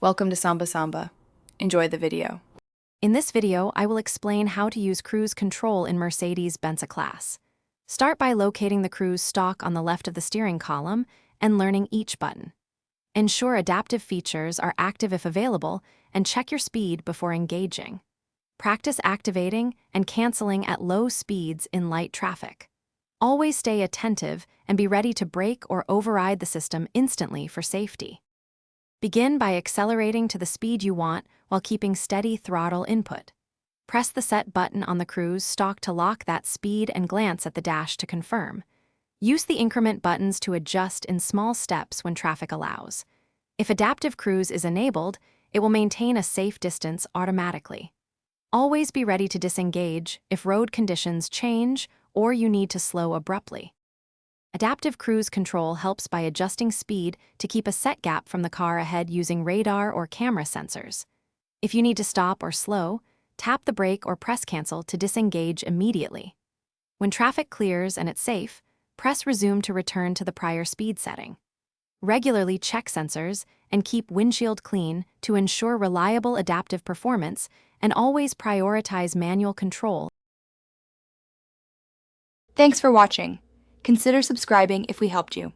Welcome to Samba Samba. Enjoy the video. In this video, I will explain how to use cruise control in Mercedes-Benz class. Start by locating the cruise stalk on the left of the steering column and learning each button. Ensure adaptive features are active if available, and check your speed before engaging. Practice activating and canceling at low speeds in light traffic. Always stay attentive and be ready to brake or override the system instantly for safety. Begin by accelerating to the speed you want while keeping steady throttle input. Press the set button on the cruise stalk to lock that speed and glance at the dash to confirm. Use the increment buttons to adjust in small steps when traffic allows. If adaptive cruise is enabled, it will maintain a safe distance automatically. Always be ready to disengage if road conditions change or you need to slow abruptly. Adaptive cruise control helps by adjusting speed to keep a set gap from the car ahead using radar or camera sensors. If you need to stop or slow, tap the brake or press cancel to disengage immediately. When traffic clears and it's safe, press resume to return to the prior speed setting. Regularly check sensors and keep windshield clean to ensure reliable adaptive performance, and always prioritize manual control. Thanks for watching. Consider subscribing if we helped you.